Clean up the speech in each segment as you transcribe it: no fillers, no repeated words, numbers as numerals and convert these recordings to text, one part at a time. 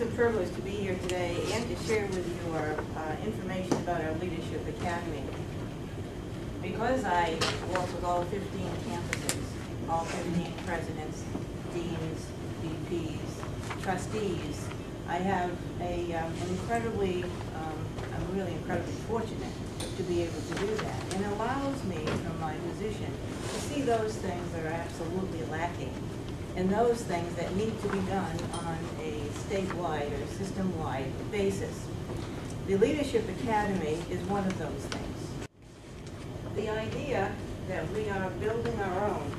is a privilege to be here today and to share with you our information about our Leadership Academy. Because I work with all 15 campuses, all 15 presidents, deans, VPs, trustees, I have I'm really incredibly fortunate to be able to do that. And it allows me, from my position, to see those things that are absolutely lacking and those things that need to be done on a statewide or system-wide basis. The Leadership Academy is one of those things. The idea that we are building our own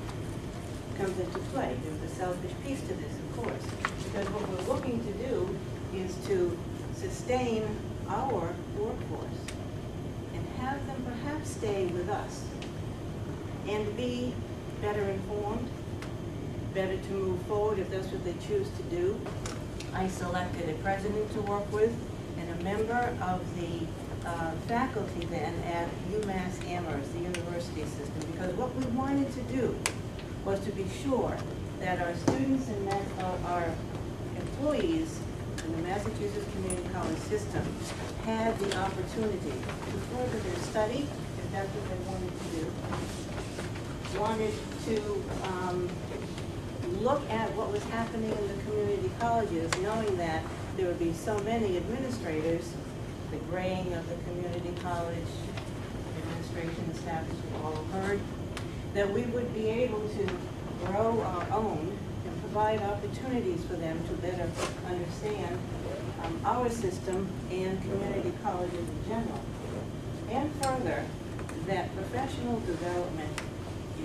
comes into play. There's a selfish piece to this, of course, because what we're looking to do is to sustain our workforce and have them perhaps stay with us and be better informed, better to move forward if that's what they choose to do. I selected a president to work with and a member of the faculty then at UMass Amherst, the university system, because what we wanted to do was to be sure that our students and our employees in the Massachusetts Community College system had the opportunity to further their study, if that's what they wanted to do, wanted to look at what was happening in the community colleges, knowing that there would be so many administrators, the graying of the community college administration staff, as we've all heard, that we would be able to grow our own and provide opportunities for them to better understand our system and community colleges in general. And further, that professional development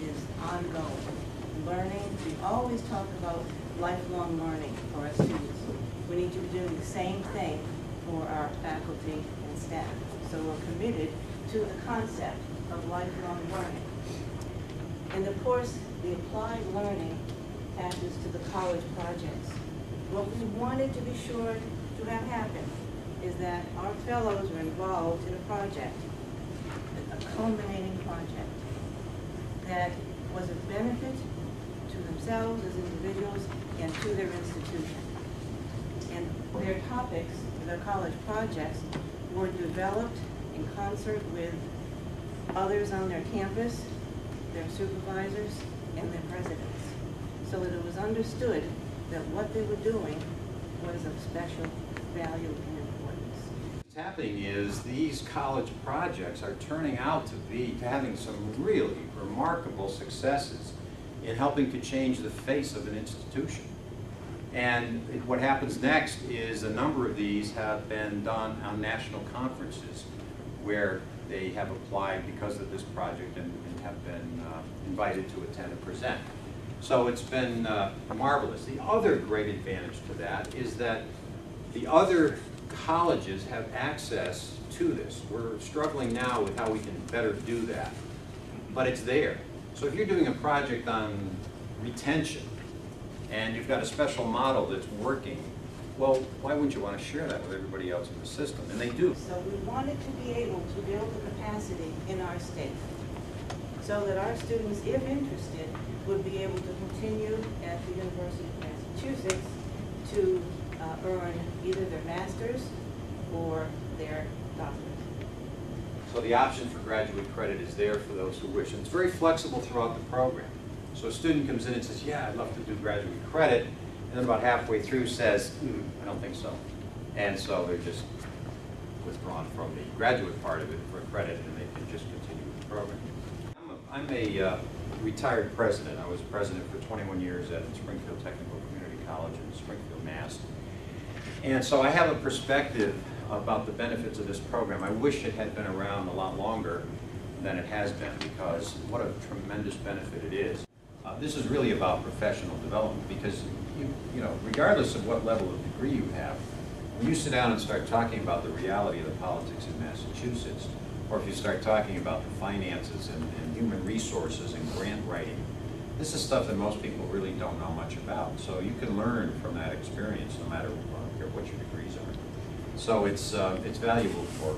is ongoing. Learning, we always talk about lifelong learning for our students. We need to be doing the same thing for our faculty and staff. So we're committed to the concept of lifelong learning. And of course, the applied learning attaches to the college projects. What we wanted to be sure to have happen is that our fellows were involved in a project, a culminating project, that was of benefit to themselves as individuals and to their institution. And their topics, their college projects, were developed in concert with others on their campus, their supervisors, and their presidents, so that it was understood that what they were doing was of special value and importance. What's happening is these college projects are turning out to be having some really remarkable successes in helping to change the face of an institution. And what happens next is a number of these have been done on national conferences where they have applied because of this project and have been invited to attend and present. So it's been marvelous. The other great advantage to that is that the other colleges have access to this. We're struggling now with how we can better do that, but it's there. So if you're doing a project on retention and you've got a special model that's working, well, why wouldn't you want to share that with everybody else in the system? And they do. So we wanted to be able to build the capacity in our state so that our students, if interested, would be able to continue at the University of Massachusetts to earn either their master's or their doctorate. So the option for graduate credit is there for those who wish. And it's very flexible throughout the program. So a student comes in and says, yeah, I'd love to do graduate credit, and then about halfway through says, I don't think so. And so they're just withdrawn from the graduate part of it for credit, and they can just continue with the program. I'm a retired president. I was president for 21 years at Springfield Technical Community College in Springfield, Mass. And so I have a perspective about the benefits of this program. I wish it had been around a lot longer than it has been, because what a tremendous benefit it is. This is really about professional development, because you know, regardless of what level of degree you have, when you sit down and start talking about the reality of the politics in Massachusetts, or if you start talking about the finances and human resources and grant writing, this is stuff that most people really don't know much about. So you can learn from that experience no matter what your degrees are. So it's valuable for